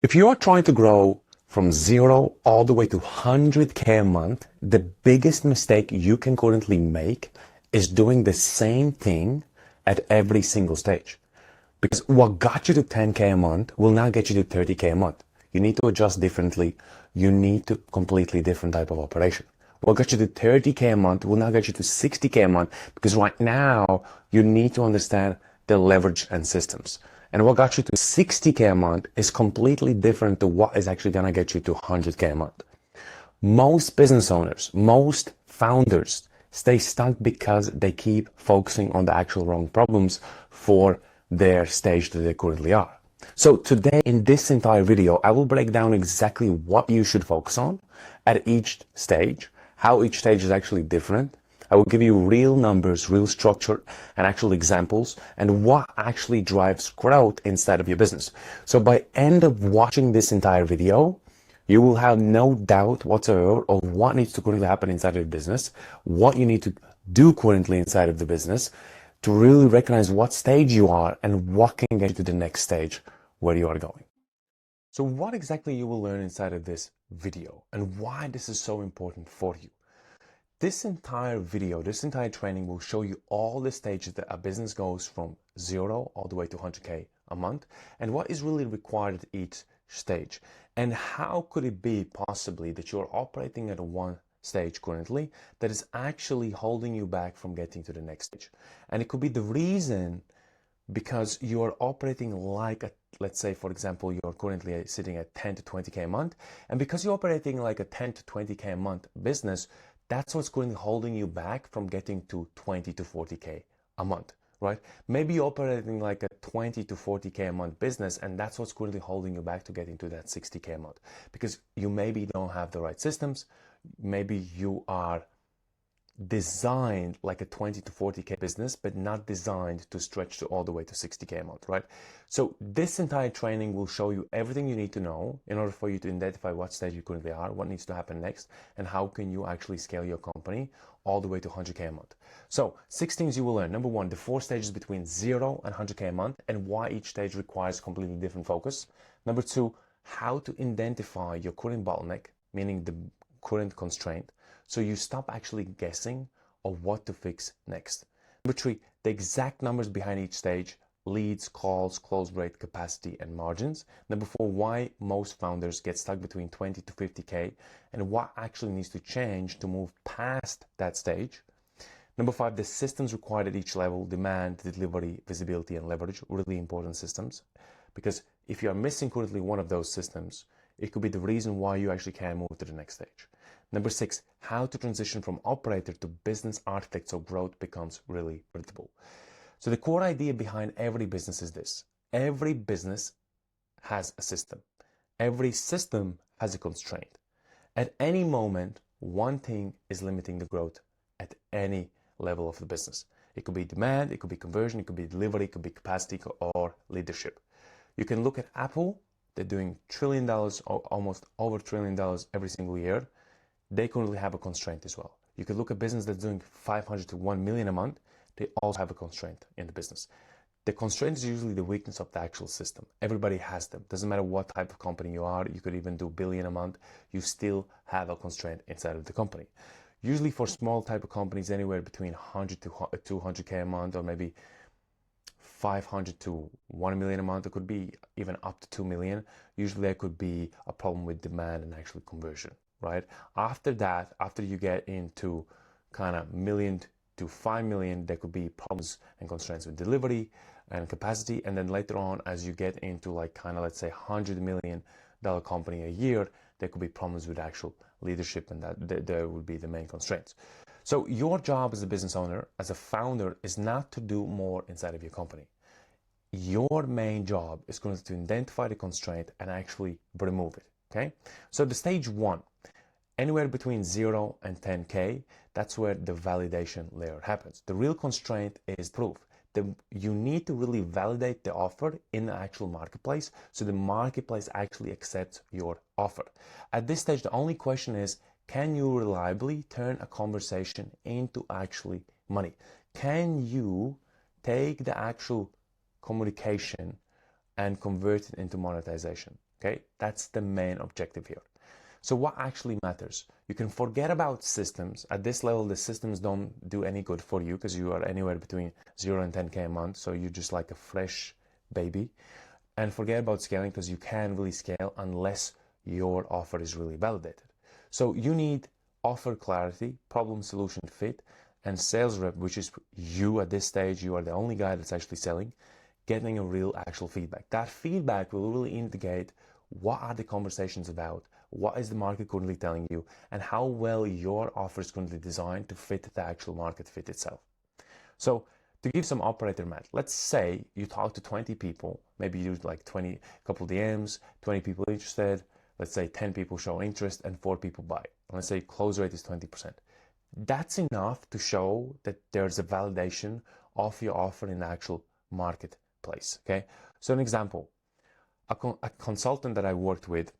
If you are trying to grow from 0 all the way to 100K a month, the biggest mistake you can currently make is doing the same thing at every single stage. Because what got you to 10K a month will now get you to 30K a month. You need to adjust differently. You need to completely different type of operation. What got you to 30K a month will now get you to 60K a month, because right now you need to understand the leverage and systems. And what got you to 60K a month is completely different to what is actually going to get you to 100K a month. Most business owners, most founders stay stuck because they keep focusing on the actual wrong problems for their stage that they currently are. So today in this entire video, I will break down exactly what you should focus on at each stage, how each stage is actually different. I will give you real numbers, real structure, and actual examples, and what actually drives growth inside of your business. So by end of watching this entire video, you will have no doubt whatsoever of what needs to currently happen inside of your business, what you need to do currently inside of the business to really recognize what stage you are and what can get you to the next stage where you are going. So what exactly you will learn inside of this video and why this is so important for you. This entire video, this entire training will show you all the stages that a business goes from 0 all the way to 100K a month, and what is really required at each stage. And how could it be possibly that you're operating at one stage currently that is actually holding you back from getting to the next stage. And it could be the reason because you're operating like a, let's say, for example, you're currently sitting at 10 to 20K a month. And because you're operating like a 10 to 20K a month business, that's what's currently holding you back from getting to 20 to 40K a month, right? Maybe you're operating like a 20 to 40K a month business, and that's what's currently holding you back to getting to that 60K a month, because you maybe don't have the right systems. Maybe you are designed like a 20 to 40K business, but not designed to stretch to all the way to 60K a month, right? So this entire training will show you everything you need to know in order for you to identify what stage you currently are, what needs to happen next, and how can you actually scale your company all the way to 100K a month. So 6 things you will learn. Number 1, the 4 stages between 0 and 100K a month and why each stage requires completely different focus. Number 2, how to identify your current bottleneck, meaning the current constraint, so you stop actually guessing of what to fix next. Number 3, the exact numbers behind each stage: leads, calls, close rate, capacity, and margins. Number 4, why most founders get stuck between 20 to 50K and what actually needs to change to move past that stage. Number 5, the systems required at each level: demand, delivery, visibility, and leverage. Really important systems, because if you are missing currently one of those systems, it could be the reason why you actually can't move to the next stage. Number 6, how to transition from operator to business architect so growth becomes really predictable. So the core idea behind every business is this: every business has a system. Every system has a constraint. At any moment, one thing is limiting the growth at any level of the business. It could be demand, it could be conversion, it could be delivery, it could be capacity, or leadership. You can look at Apple. They're doing $1 trillion, or almost over $1 trillion every single year. They currently have a constraint as well. You could look at business that's doing 500 to 1 million a month. They also have a constraint in the business. The constraint is usually the weakness of the actual system. Everybody has them. Doesn't matter what type of company you are. You could even do billion a month. You still have a constraint inside of the company. Usually for small type of companies, anywhere between 100 to 200K a month, or maybe 500 to 1 million a month. It could be even up to 2 million. Usually there could be a problem with demand and actual conversion, right? After that, after you get into kind of million to 5 million, there could be problems and constraints with delivery and capacity. And then later on, as you get into like kind of, let's say, $100 million company a year, there could be problems with actual leadership, and that there would be the main constraints. So your job as a business owner, as a founder, is not to do more inside of your company. Your main job is going to identify the constraint and actually remove it, okay? So the stage 1, anywhere between 0 and 10K, that's where the validation layer happens. The real constraint is proof. You need to really validate the offer in the actual marketplace, so the marketplace actually accepts your offer. At this stage, the only question is, can you reliably turn a conversation into actually money? Can you take the actual communication and convert it into monetization? Okay, that's the main objective here. So what actually matters? You can forget about systems. At this level, the systems don't do any good for you because you are anywhere between 0 and 10K a month. So you're just like a fresh baby. And forget about scaling because you can't really scale unless your offer is really validated. So you need offer clarity, problem solution fit, and sales rep, which is you at this stage. You are the only guy that's actually selling, getting a real actual feedback. That feedback will really indicate what are the conversations about, what is the market currently telling you, and how well your offer is currently designed to fit the actual market fit itself. So to give some operator math, let's say you talk to 20 people, maybe you do like 20, couple DMs, 20 people interested, let's say 10 people show interest and 4 people buy. Let's say close rate is 20%. That's enough to show that there's a validation of your offer in the actual marketplace, okay? So an example, a consultant that I worked with,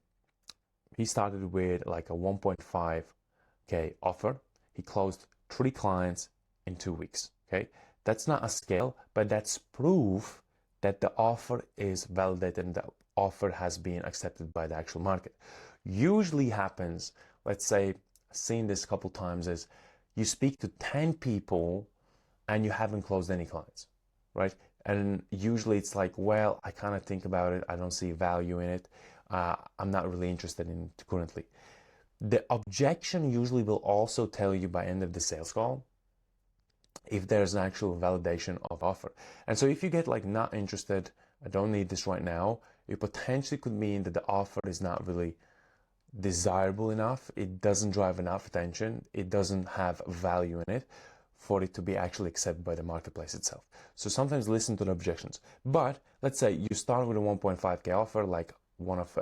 he started with like a 1.5K offer. He closed 3 clients in 2 weeks, okay? That's not a scale, but that's proof that the offer is validated and the offer has been accepted by the actual market. Usually happens, let's say, seen this a couple times, is you speak to 10 people and you haven't closed any clients, right? And usually it's like, well, I kind of think about it. I don't see value in it. I'm not really interested in it currently. The objection usually will also tell you by end of the sales call if there's an actual validation of offer. And so if you get like not interested, I don't need this right now, it potentially could mean that the offer is not really desirable enough. It doesn't drive enough attention. It doesn't have value in it for it to be actually accepted by the marketplace itself. So sometimes listen to the objections. But let's say you start with a 1.5K offer, like one of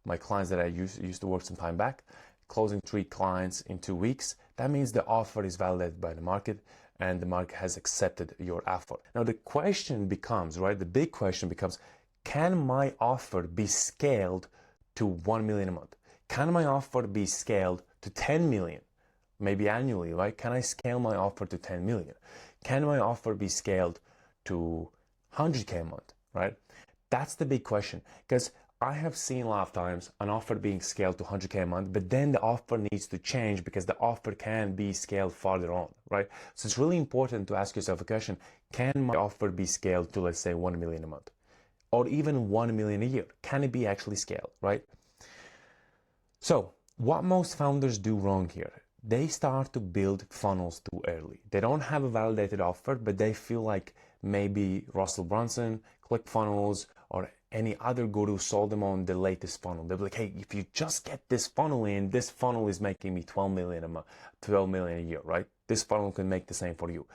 my clients that I used to work some time back, closing 3 clients in 2 weeks. That means the offer is validated by the market and the market has accepted your offer. Now the question becomes, right, the big question becomes, can my offer be scaled to 1 million a month? Can my offer be scaled to 10 million? Maybe annually, right? Can I scale my offer to 10 million? Can my offer be scaled to 100K a month, right? That's the big question, because I have seen a lot of times an offer being scaled to 100K a month, but then the offer needs to change because the offer can be scaled farther on, right? So it's really important to ask yourself a question, can my offer be scaled to, let's say, 1 million a month? Or even 1 million a year? Can it be actually scaled, right? So what most founders do wrong here, they start to build funnels too early. They don't have a validated offer, but they feel like maybe Russell Brunson, ClickFunnels, or any other guru sold them on the latest funnel. They'll be like, hey, if you just get this funnel in, this funnel is making me 12 million a month, 12 million a year, right? This funnel can make the same for you.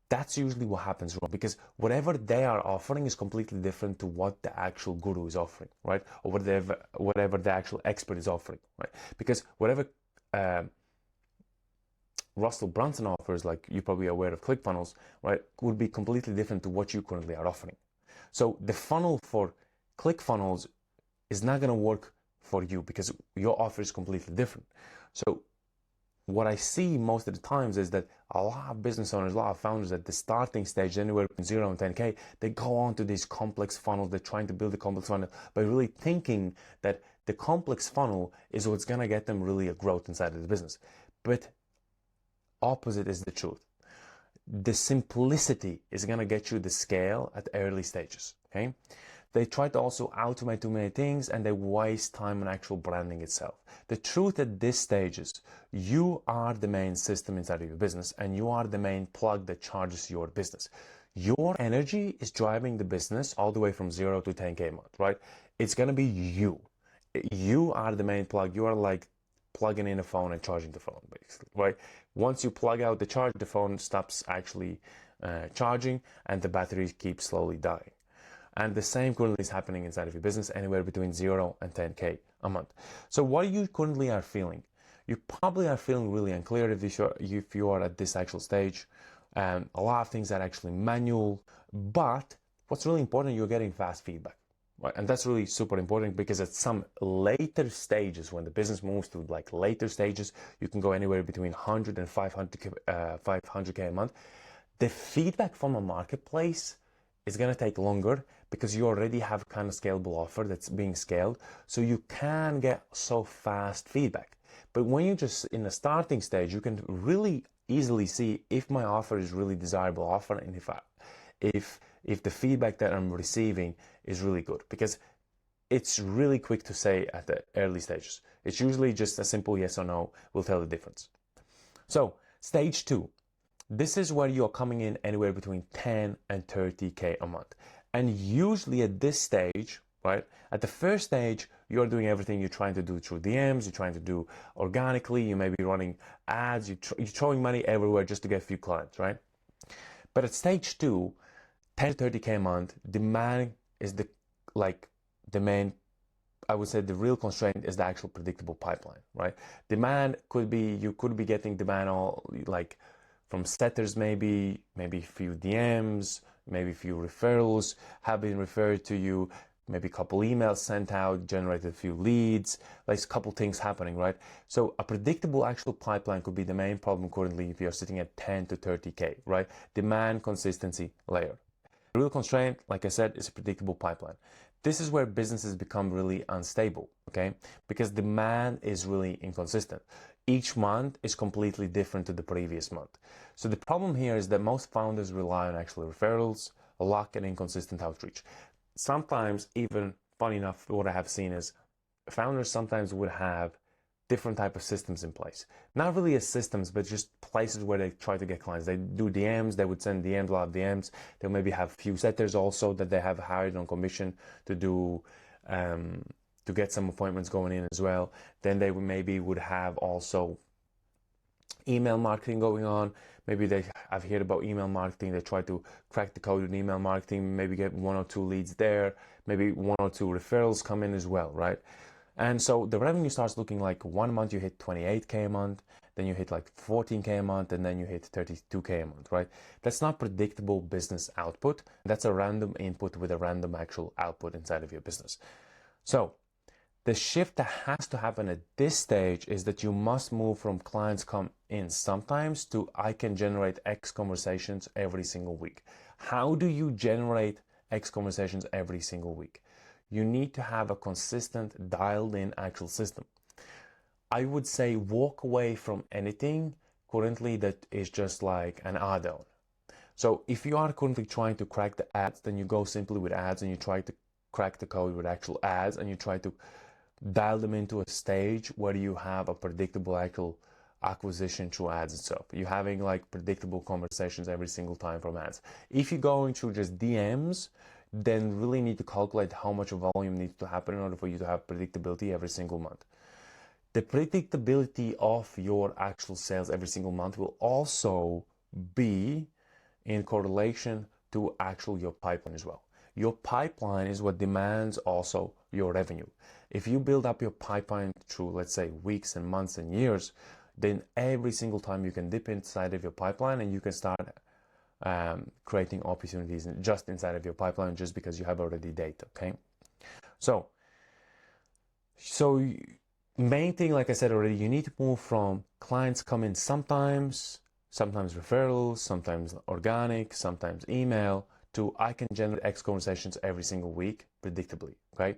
That's usually what happens wrong, because whatever they are offering is completely different to what the actual guru is offering, right? Or whatever the actual expert is offering, right? Because whatever Russell Brunson offers, like you're probably aware of ClickFunnels, right, would be completely different to what you currently are offering. So the funnel for ClickFunnels is not going to work for you because your offer is completely different. So what I see most of the times is that a lot of business owners, a lot of founders at the starting stage, anywhere between 0 and 10K, they go on to these complex funnels. They're trying to build a complex funnel by really thinking that the complex funnel is what's going to get them really a growth inside of the business. But opposite is the truth. The simplicity is going to get you the scale at early stages, okay? They try to also automate too many things and they waste time on actual branding itself. The truth at this stage is you are the main system inside of your business and you are the main plug that charges your business. Your energy is driving the business all the way from 0 to 10K a month, right? It's going to be you. You are the main plug. You are like plugging in a phone and charging the phone, basically, right? Once you plug out the charge, the phone stops actually charging and the battery keeps slowly dying. And the same currently is happening inside of your business, anywhere between 0 and 10K a month. So what you currently are feeling, you probably are feeling really unclear if you are at this actual stage. A lot of things are actually manual, but what's really important, you're getting fast feedback. Right? And that's really super important because at some later stages, when the business moves to like later stages, you can go anywhere between 100 and 500K a month. The feedback from a marketplace is going to take longer because you already have kind of scalable offer that's being scaled. So you can get so fast feedback. But when you're just in the starting stage, you can really easily see if my offer is really desirable offer and if the feedback that I'm receiving is really good, because it's really quick to say at the early stages. It's usually just a simple yes or no will tell the difference. So stage 2, this is where you're coming in anywhere between 10 and 30K a month. And usually at this stage, right, at the first stage, you're doing everything you're trying to do through DMs, you're trying to do organically, you may be running ads, you're throwing money everywhere just to get a few clients, right? But at stage 2, 10 to 30K a month, demand is the main, I would say the real constraint is the actual predictable pipeline, right? Demand could be, you could be getting demand all like from setters, maybe a few DMs, maybe a few referrals have been referred to you, maybe a couple emails sent out, generated a few leads, like a couple things happening, right? So a predictable actual pipeline could be the main problem currently if you're sitting at 10 to 30K, right? Demand consistency layer. The real constraint, like I said, is a predictable pipeline. This is where businesses become really unstable, okay? Because demand is really inconsistent. Each month is completely different to the previous month. So the problem here is that most founders rely on actual referrals, luck, and inconsistent outreach. Sometimes, even funny enough, what I have seen is founders sometimes would have different type of systems in place. Not really as systems, but just places where they try to get clients. They do DMs, they would send DMs, a lot of DMs. They'll maybe have a few setters also that they have hired on commission to do, to get some appointments going in as well. Then they maybe would have also email marketing going on. Maybe I've heard about email marketing. They try to crack the code in email marketing, maybe get 1 or 2 leads there, maybe 1 or 2 referrals come in as well, right? And so the revenue starts looking like 1 month you hit 28K a month, then you hit like 14K a month, and then you hit 32K a month, right? That's not predictable business output. That's a random input with a random actual output inside of your business. So the shift that has to happen at this stage is that you must move from clients come in sometimes to I can generate X conversations every single week. How do you generate X conversations every single week? You need to have a consistent, dialed-in actual system. I would say walk away from anything currently that is just like an add-on. So if you are currently trying to crack the ads, then you go simply with ads and you try to crack the code with actual ads and you try to dial them into a stage where you have a predictable actual acquisition through ads and stuff. You're having like predictable conversations every single time from ads. If you're going through just DMs, then really need to calculate how much volume needs to happen in order for you to have predictability every single month. The predictability of your actual sales every single month will also be in correlation to actual your pipeline as well. Your pipeline is what demands also your revenue. If you build up your pipeline through, let's say, weeks and months and years, then every single time you can dip inside of your pipeline and you can start creating opportunities just inside of your pipeline just because you have already data, okay? So main thing, like I said already, you need to move from clients come in sometimes referrals, sometimes organic, sometimes email, to I can generate X conversations every single week predictably, okay?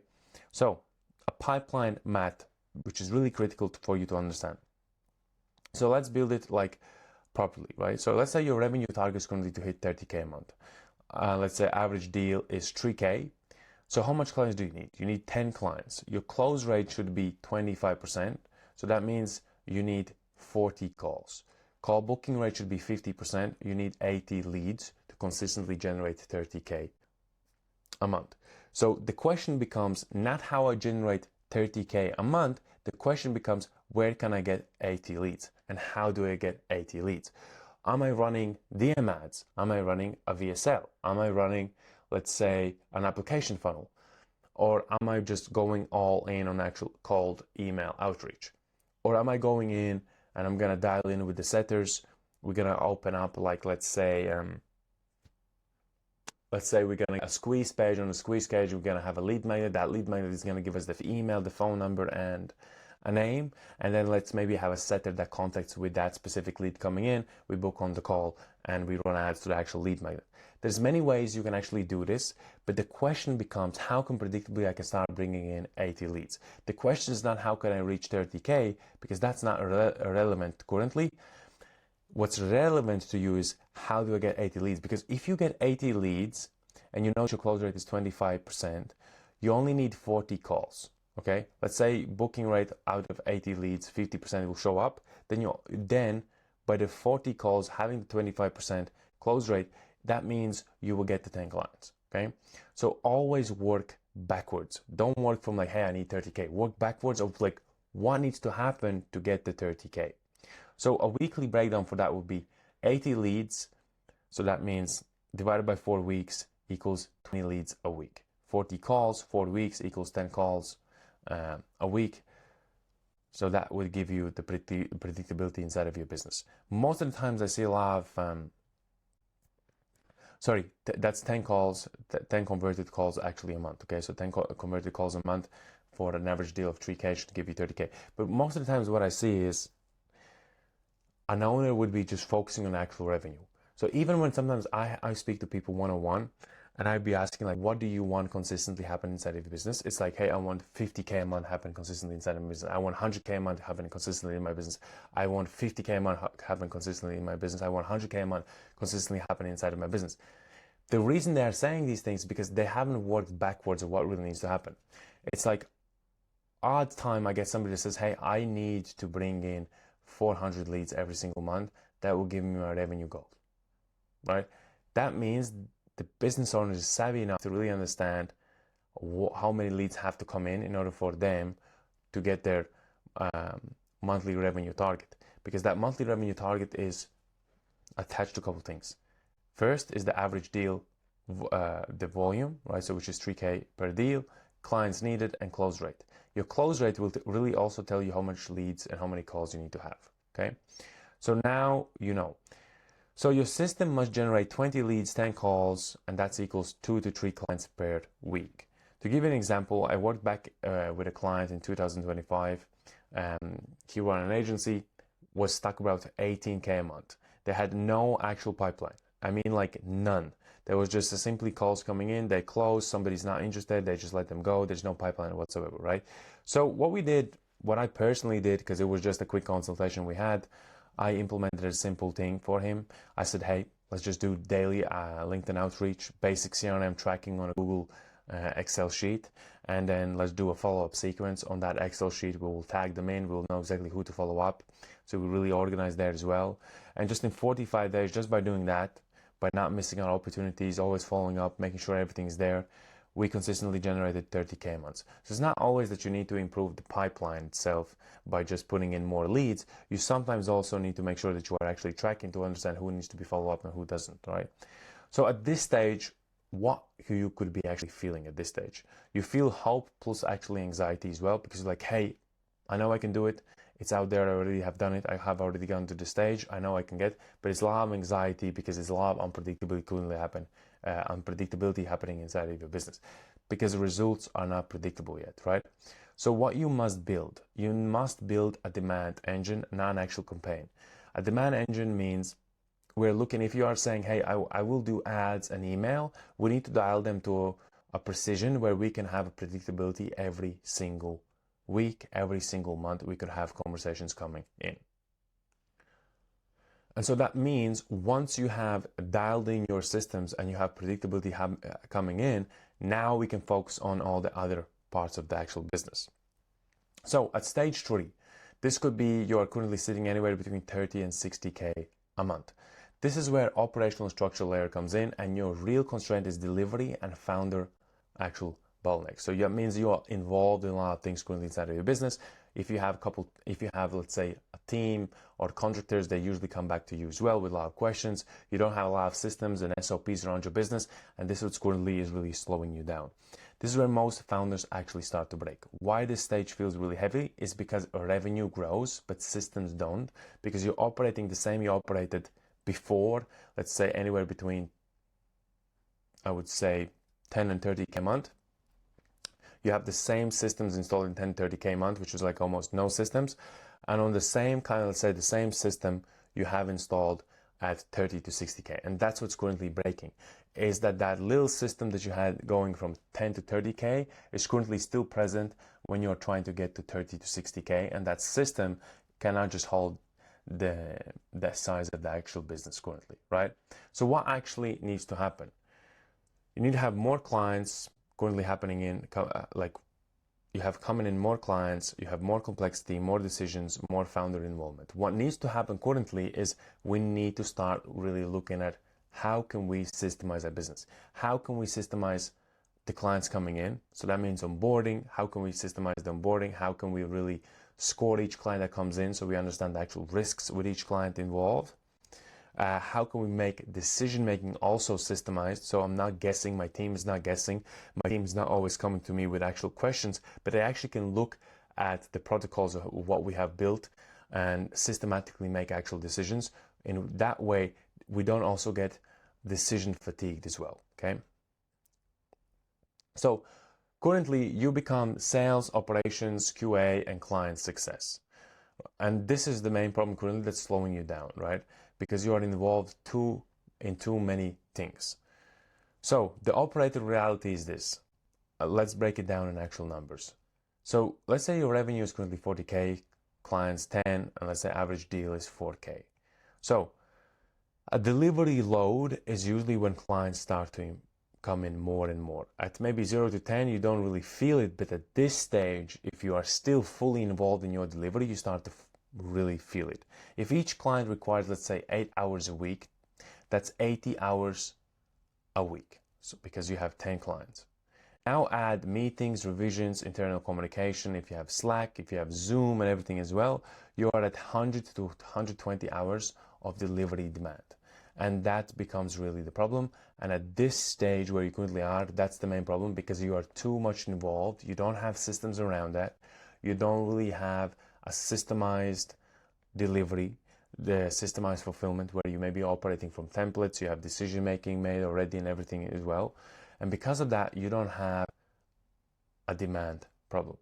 So a pipeline math, which is really critical for you to understand. So let's build it like properly, right? So let's say your revenue target is currently to hit 30K a month. Let's say average deal is 3K. So how much clients do you need? You need 10 clients. Your close rate should be 25%. So that means you need 40 calls. Call booking rate should be 50%. You need 80 leads to consistently generate 30K a month. So the question becomes not how I generate 30K a month. The question becomes, where can I get 80 leads? And how do I get 80 leads? Am I running DM ads? Am I running a VSL? Am I running, let's say, an application funnel? Or am I just going all in on actual cold email outreach? Or am I going in and I'm going to dial in with the setters? We're going to open up, like, let's say we're going to a squeeze page. On the squeeze page, we're going to have a lead magnet. That lead magnet is going to give us the email, the phone number, and a name, and then let's maybe have a setter that contacts with that specific lead coming in. We book on the call and we run ads to the actual lead magnet. There's many ways you can actually do this, but the question becomes, how can predictably I can start bringing in 80 leads? The question is not how can I reach 30K, because that's not irrelevant currently. What's relevant to you is how do I get 80 leads? Because if you get 80 leads and you know your close rate is 25%, you only need 40 calls. Okay, let's say booking rate out of 80 leads, 50% will show up. Then by the 40 calls having the 25% close rate, that means you will get the 10 clients. Okay, so always work backwards. Don't work from like, hey, I need 30K. Work backwards of like what needs to happen to get the 30K. So a weekly breakdown for that would be 80 leads. So that means divided by 4 weeks equals 20 leads a week. 40 calls, 4 weeks equals 10 calls a week. So that would give you the predictability inside of your business. Most of the times I see a lot of, that's 10 calls, 10 converted calls actually a month. Okay, so 10 converted calls a month for an average deal of 3K should give you 30K. But most of the times what I see is an owner would be just focusing on actual revenue. So even when sometimes I speak to people one-on-one, and I'd be asking like, what do you want consistently happen inside of your business? It's like, hey, I want 50K a month happen consistently inside of my business. I want 100K a month happen consistently in my business. I want 50K a month happen consistently in my business. I want 100K a month consistently happen inside of my business. The reason they're saying these things is because they haven't worked backwards of what really needs to happen. It's like odd time I get somebody that says, hey, I need to bring in 400 leads every single month. That will give me my revenue goal, right? That means the business owner is savvy enough to really understand how many leads have to come in order for them to get their monthly revenue target. Because that monthly revenue target is attached to a couple things. First is the average deal, the volume, right? So which is 3K per deal, clients needed, and close rate. Your close rate will really also tell you how much leads and how many calls you need to have, okay? So now you know. So your system must generate 20 leads, 10 calls, and that's equals 2 to 3 clients per week. To give you an example, I worked back with a client in 2025. He ran an agency, was stuck about 18K a month. They had no actual pipeline. I mean, like none. There was just simply calls coming in, they close, somebody's not interested, they just let them go. There's no pipeline whatsoever, right? So what I personally did, because it was just a quick consultation we had, I implemented a simple thing for him. I said, hey, let's just do daily LinkedIn outreach, basic CRM tracking on a Google Excel sheet, and then let's do a follow-up sequence on that Excel sheet. We will tag them in, we'll know exactly who to follow up. So we really organize there as well. And just in 45 days, just by doing that, by not missing out opportunities, always following up, making sure everything's there, we consistently generated 30K months. So it's not always that you need to improve the pipeline itself by just putting in more leads. You sometimes also need to make sure that you are actually tracking to understand who needs to be followed up and who doesn't, right? So at this stage, what you could be actually feeling at this stage? You feel hope plus actually anxiety as well, because you're like, hey, I know I can do it. It's out there. I already have done it. I have already gone to the stage. I know I can get, but it's a lot of anxiety because there's a lot of unpredictability happening inside of your business because the results are not predictable yet, right? So what you must build a demand engine, not an actual campaign. A demand engine means we're looking, if you are saying, hey, I will do ads and email, we need to dial them to a precision where we can have a predictability every single week, every single month. We could have conversations coming in. And so that means once you have dialed in your systems and you have predictability coming in, now we can focus on all the other parts of the actual business. So at stage 3, this could be you are currently sitting anywhere between 30 and 60K a month. This is where operational structure layer comes in, and your real constraint is delivery and founder actual bottleneck. So that means you are involved in a lot of things currently inside of your business. If you have let's say a team or contractors, they usually come back to you as well with a lot of questions. You don't have a lot of systems and SOPs around your business, and this is what currently is really slowing you down. This is where most founders actually start to break. Why this stage feels really heavy is because revenue grows, but systems don't, because you're operating the same you operated before, let's say anywhere between, I would say 10 and 30K a month. You have the same systems installed in 10, 30K a month, which is like almost no systems. And on the same kind of, let's say the same system you have installed at 30 to 60K. And that's what's currently breaking, is that little system that you had going from 10 to 30K is currently still present when you're trying to get to 30 to 60K. And that system cannot just hold the size of the actual business currently, right? So what actually needs to happen? You need to have more clients currently happening in, like you have coming in more clients, you have more complexity, more decisions, more founder involvement. What needs to happen currently is we need to start really looking at how can we systemize our business? How can we systemize the clients coming in? So that means onboarding. How can we systemize the onboarding? How can we really score each client that comes in so we understand the actual risks with each client involved? How can we make decision making also systemized? So I'm not guessing, my team is not guessing, my team is not always coming to me with actual questions, but they actually can look at the protocols of what we have built and systematically make actual decisions. In that way, we don't also get decision fatigued as well, okay? So currently you become sales, operations, QA, and client success. And this is the main problem currently that's slowing you down, right? Because you are involved in too many things. So the operator reality is this. Let's break it down in actual numbers. So let's say your revenue is currently 40K, clients 10, and let's say average deal is 4K. So a delivery load is usually when clients start to come in more and more. At maybe 0 to 10, you don't really feel it, but at this stage, if you are still fully involved in your delivery, you start to really feel it. If each client requires, let's say, 8 hours a week, that's 80 hours a week, so because you have 10 clients. Now add meetings, revisions, internal communication. If you have Slack, if you have Zoom and everything as well, you are at 100 to 120 hours of delivery demand. And that becomes really the problem. And at this stage where you currently are, that's the main problem, because you are too much involved. You don't have systems around that. You don't really have a systemized delivery, the systemized fulfillment, where you may be operating from templates, you have decision making made already and everything as well. And because of that, you don't have a demand problem.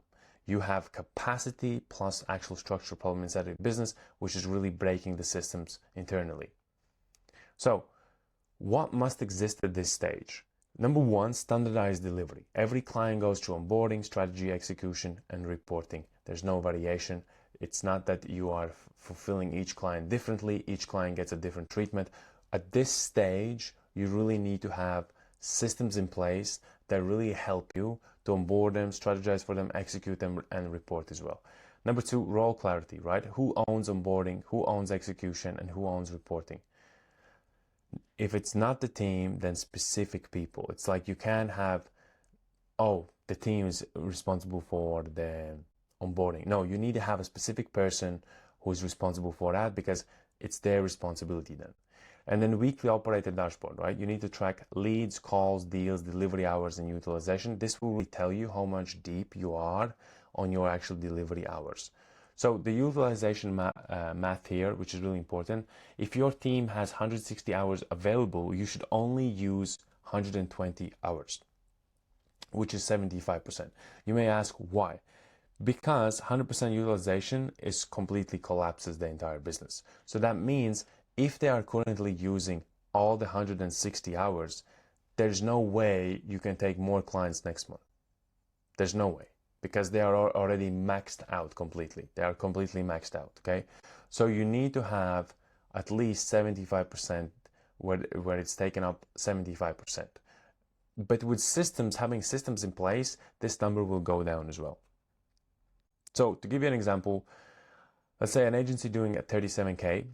You have capacity plus actual structural problem inside of your business, which is really breaking the systems internally. So what must exist at this stage? Number one, standardized delivery. Every client goes through onboarding, strategy, execution, and reporting. There's no variation. It's not that you are fulfilling each client differently. Each client gets a different treatment. At this stage, you really need to have systems in place that really help you to onboard them, strategize for them, execute them, and report as well. Number two, role clarity, right? Who owns onboarding, who owns execution, and who owns reporting? If it's not the team, then specific people. It's like you can't have, oh, the team is responsible for the onboarding. No, you need to have a specific person who is responsible for that, because it's their responsibility then. And then weekly operator dashboard, right? You need to track leads, calls, deals, delivery hours, and utilization. This will really tell you how much deep you are on your actual delivery hours. So the utilization math here, which is really important. If your team has 160 hours available, you should only use 120 hours, which is 75%. You may ask why? Because 100% utilization is completely collapses the entire business. So that means if they are currently using all the 160 hours, there's no way you can take more clients next month. There's no way, because they are already maxed out completely. They are completely maxed out, okay? So you need to have at least 75% where it's taken up 75%. But with systems, having systems in place, this number will go down as well. So to give you an example, let's say an agency doing a 37K,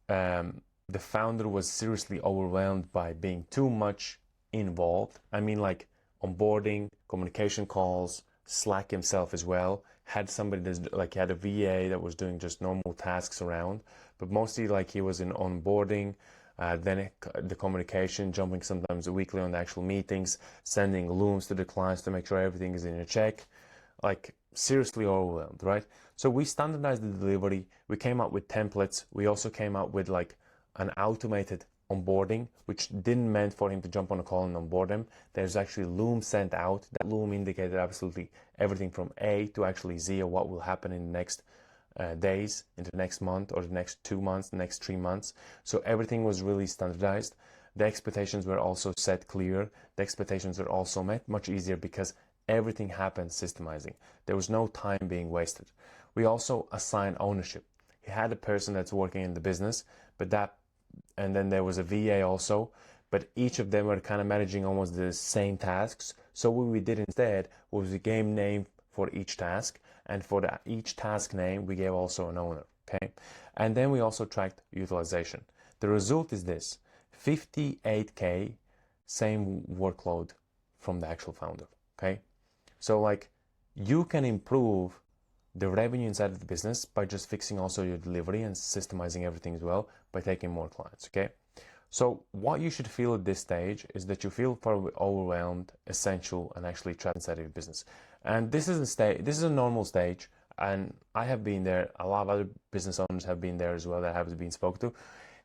the founder was seriously overwhelmed by being too much involved. I mean, like onboarding, communication calls, Slack himself as well. Had somebody that's like, he had a VA that was doing just normal tasks around, but mostly like he was in onboarding, then the communication, jumping sometimes weekly on the actual meetings, sending looms to the clients to make sure everything is in a check. Like seriously overwhelmed, right? So we standardized the delivery. We came up with templates. We also came up with like an automated onboarding, which didn't meant for him to jump on a call and onboard him. There's actually loom sent out. That loom indicated absolutely everything from A to actually Z, or what will happen in the next days, into the next month, or the next 2 months, the next 3 months. So everything was really standardized. The expectations were also set clear. The expectations were also met much easier because everything happened systemizing. There was no time being wasted. We also assign ownership. He had a person that's working in the business, and then there was a VA also, but each of them were kind of managing almost the same tasks. So what we did instead was we gave name for each task, and for each task name, we gave also an owner, okay? And then we also tracked utilization. The result is this: 58K, same workload from the actual founder, okay? So like, you can improve the revenue inside of the business by just fixing also your delivery and systemizing everything as well by taking more clients, okay? So what you should feel at this stage is that you feel probably overwhelmed, essential, and actually trapped inside of your business. And this is a normal stage, and I have been there. A lot of other business owners have been there as well that have been spoken to.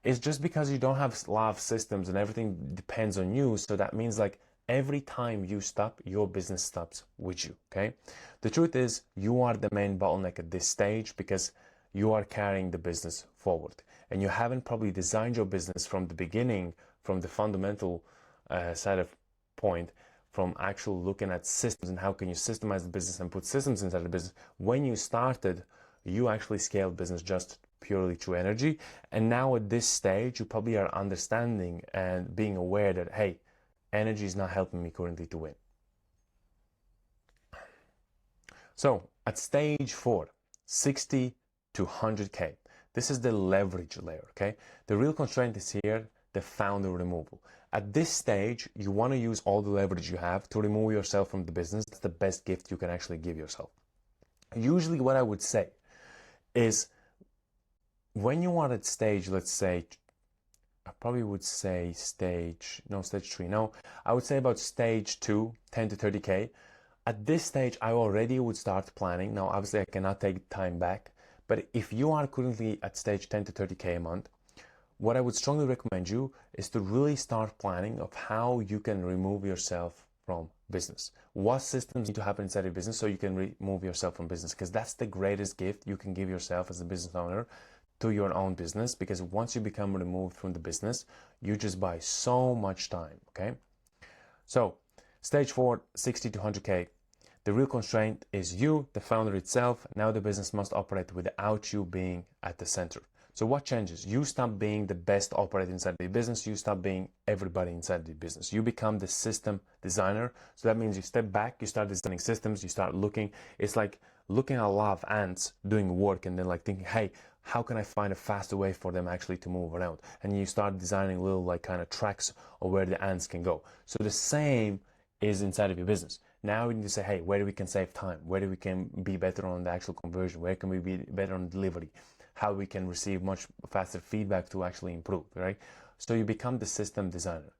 It's just because you don't have a lot of systems and everything depends on you. So that means like every time you stop, your business stops with you, okay? The truth is you are the main bottleneck at this stage because you are carrying the business forward, and you haven't probably designed your business from the beginning, from the fundamental side of point, from actual looking at systems and how can you systemize the business and put systems inside the business. When you started, you actually scaled business just purely through energy. And now at this stage, you probably are understanding and being aware that, hey, energy is not helping me currently to win. So at stage 4, 60 to 100K, this is the leverage layer, okay? The real constraint is here, the founder removal. At this stage, you want to use all the leverage you have to remove yourself from the business. That's the best gift you can actually give yourself. Usually what I would say is when you are at stage, let's say, I probably would say stage 3. No, I would say about stage 2, 10 to 30K. At this stage, I already would start planning. Now, obviously, I cannot take time back. But if you are currently at stage 10 to 30K a month, what I would strongly recommend you is to really start planning of how you can remove yourself from business. What systems need to happen inside your business so you can remove yourself from business? Because that's the greatest gift you can give yourself as a business owner to your own business. Because once you become removed from the business, you just buy so much time, okay? So stage 4, 60 to 100K. The real constraint is you, the founder itself. Now the business must operate without you being at the center. So what changes? You stop being the best operator inside the business. You stop being everybody inside the business. You become the system designer. So that means you step back, you start designing systems, you start looking. It's like looking at a lot of ants doing work and then like thinking, hey, how can I find a faster way for them actually to move around? And you start designing little like kind of tracks of where the ants can go. So the same is inside of your business. Now we need to say, hey, where we can save time, where we can be better on the actual conversion, where can we be better on delivery, how we can receive much faster feedback to actually improve, right? So you become the system designer.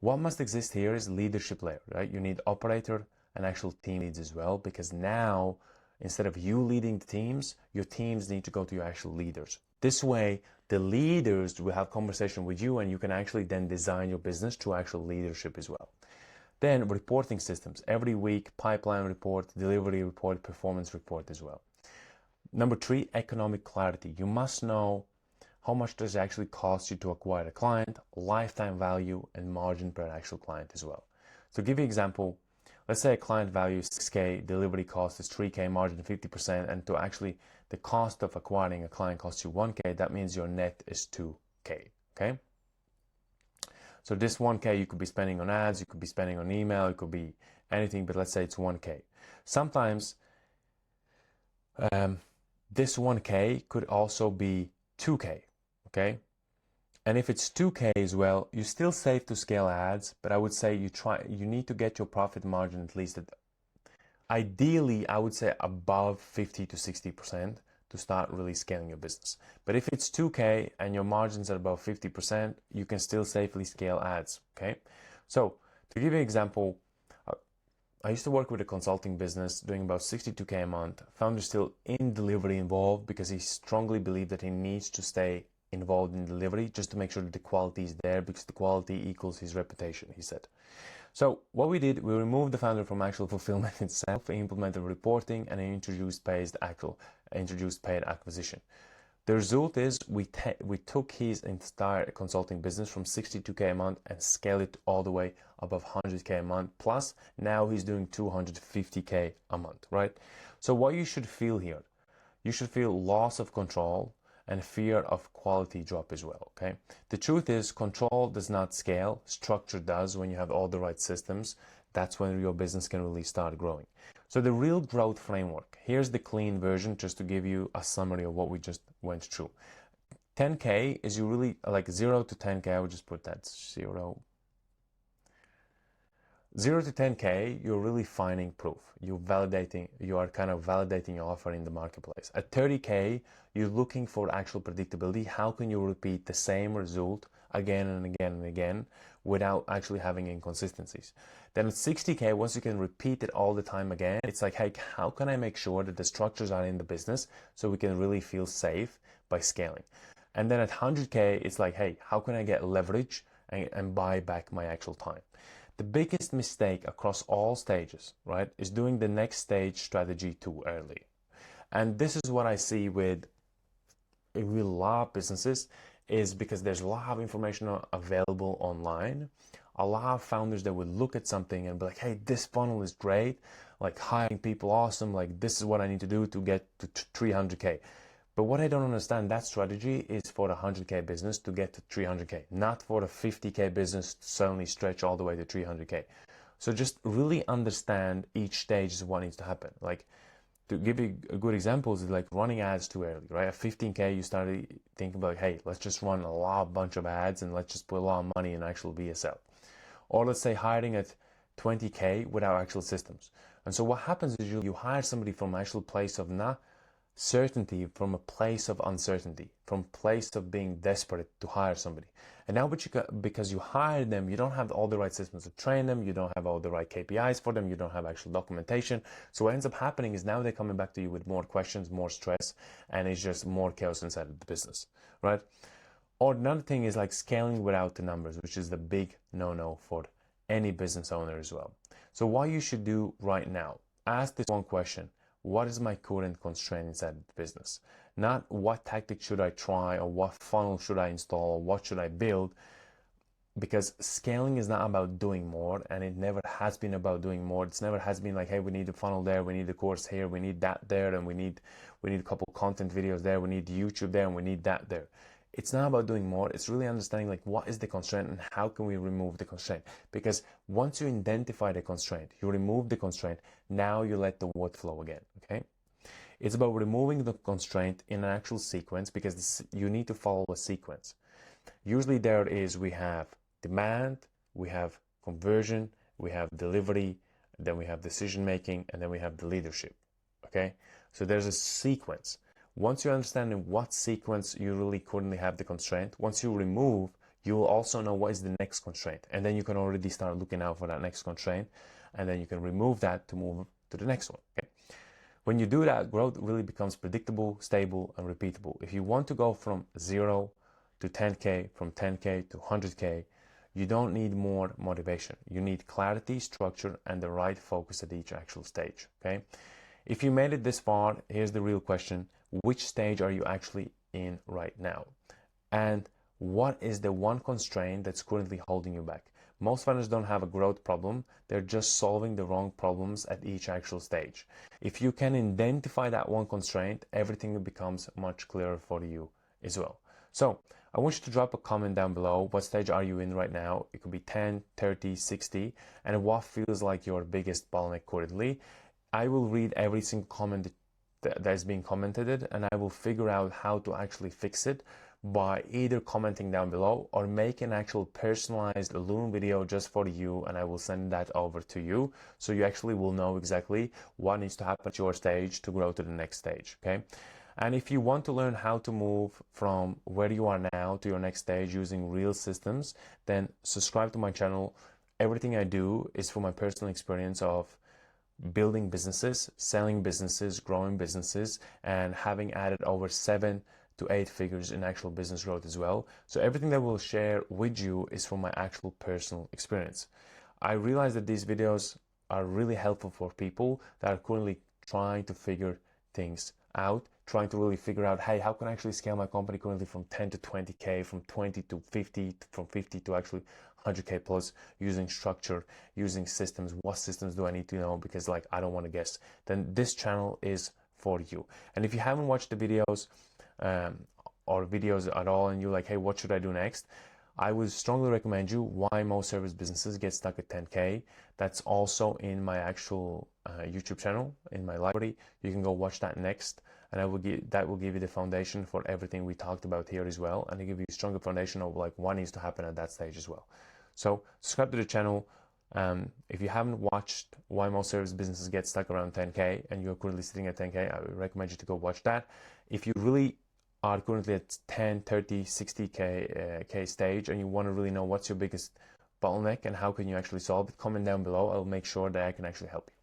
What must exist here is leadership layer, right? You need operator and actual team leads as well, because now instead of you leading the teams, your teams need to go to your actual leaders. This way, the leaders will have conversation with you and you can actually then design your business through actual leadership as well. Then reporting systems, every week, pipeline report, delivery report, performance report as well. Number 3, economic clarity. You must know how much does it actually cost you to acquire a client, lifetime value, and margin per actual client as well. So give you an example, let's say a client value is 6K, delivery cost is 3K, margin 50%, and to actually the cost of acquiring a client costs you 1K, that means your net is 2K, okay? So this 1K you could be spending on ads, you could be spending on email, it could be anything, but let's say it's 1K. Sometimes this 1K could also be 2K, okay? And if it's 2K as well, you're still safe to scale ads, but I would say you need to get your profit margin at least at, ideally, I would say above 50 to 60%. To start really scaling your business. But if it's 2K and your margins are above 50%, you can still safely scale ads, okay? So to give you an example, I used to work with a consulting business doing about 62K a month. Founder still in delivery involved because he strongly believed that he needs to stay involved in delivery just to make sure that the quality is there, because the quality equals his reputation, he said. So what we did, we removed the founder from actual fulfillment itself, implemented reporting, and introduced paid acquisition. The result is we took his entire consulting business from 62K a month and scaled it all the way above 100K a month. Plus, now he's doing 250K a month, right? So what you should feel here, you should feel loss of control and fear of quality drop as well, okay? The truth is, control does not scale, structure does. When you have all the right systems, that's when your business can really start growing. So the real growth framework, here's the clean version just to give you a summary of what we just went through. 10K is you really, like 0 to 10K, I would just put that 0 to 10K, you're really finding proof. You are kind of validating your offer in the marketplace. At 30K, you're looking for actual predictability. How can you repeat the same result again and again and again without actually having inconsistencies? Then at 60K, once you can repeat it all the time again, it's like, hey, how can I make sure that the structures are in the business so we can really feel safe by scaling? And then at 100K, it's like, hey, how can I get leverage and buy back my actual time? The biggest mistake across all stages, right, is doing the next stage strategy too early. And this is what I see with a real lot of businesses, is because there's a lot of information available online. A lot of founders that would look at something and be like, hey, this funnel is great, like hiring people, awesome, like this is what I need to do to get to 300K. But what I don't understand, that strategy is for a 100K business to get to 300K, not for a 50K business to suddenly stretch all the way to 300K. So just really understand each stage is what needs to happen. Like, to give you a good example is like running ads too early, right? At 15K, you started thinking about, hey, let's just run bunch of ads and let's just put a lot of money in actual VSL. Or let's say hiring at 20K without actual systems. And so what happens is you hire somebody from an actual place of not certainty, from a place of uncertainty, from a place of being desperate to hire somebody. And now because you hired them, you don't have all the right systems to train them, you don't have all the right KPIs for them, you don't have actual documentation. So what ends up happening is now they're coming back to you with more questions, more stress, and it's just more chaos inside of the business, right? Or another thing is like scaling without the numbers, which is the big no-no for any business owner as well. So what you should do right now, ask this one question: what is my current constraint inside the business? Not what tactic should I try, or what funnel should I install, or what should I build? Because scaling is not about doing more, and it never has been about doing more. It's never has been like, hey, we need a funnel there, we need a course here, we need that there, and we need a couple content videos there, we need YouTube there, and we need that there. It's not about doing more. It's really understanding like what is the constraint and how can we remove the constraint. Because once you identify the constraint, you remove the constraint, now you let the what flow again, okay? It's about removing the constraint in an actual sequence, because you need to follow a sequence. Usually we have demand, we have conversion, we have delivery, then we have decision making, and then we have the leadership, okay? So there's a sequence. Once you understand in what sequence you really currently have the constraint, once you remove, you will also know what is the next constraint. And then you can already start looking out for that next constraint. And then you can remove that to move to the next one. Okay? When you do that, growth really becomes predictable, stable, and repeatable. If you want to go from 0 to 10K, from 10K to 100K, you don't need more motivation. You need clarity, structure, and the right focus at each actual stage. Okay? If you made it this far, here's the real question: which stage are you actually in right now? And what is the one constraint that's currently holding you back? Most founders don't have a growth problem. They're just solving the wrong problems at each actual stage. If you can identify that one constraint, everything becomes much clearer for you as well. So I want you to drop a comment down below. What stage are you in right now? It could be 10, 30, 60, and what feels like your biggest bottleneck currently. I will read every single comment that is being commented, and I will figure out how to actually fix it by either commenting down below or make an actual personalized Loom video just for you, and I will send that over to you, so you actually will know exactly what needs to happen at your stage to grow to the next stage, okay? And if you want to learn how to move from where you are now to your next stage using real systems, then subscribe to my channel. Everything I do is from my personal experience of building businesses, selling businesses, growing businesses, and having added over 7 to 8 figures in actual business growth as well. So everything that we'll share with you is from my actual personal experience. I realize that these videos are really helpful for people that are currently trying to figure things out, trying to really figure out, hey, how can I actually scale my company currently from 10 to 20K, from 20 to 50, from 50 to actually 100K plus, using structure, using systems. What systems do I need to know? Because like, I don't want to guess. Then this channel is for you. And if you haven't watched the videos or videos at all, and you're like, hey, what should I do next? I would strongly recommend you Why Most Service Businesses Get Stuck at 10K. That's also in my actual YouTube channel, in my library. You can go watch that next, and that will give you the foundation for everything we talked about here as well, and it give you a stronger foundation of like what needs to happen at that stage as well. So subscribe to the channel. If you haven't watched Why Most Service Businesses Get Stuck around 10K and you're currently sitting at 10K, I would recommend you to go watch that. If you really are currently at 10, 30, 60K stage and you want to really know what's your biggest bottleneck and how can you actually solve it, comment down below. I'll make sure that I can actually help you.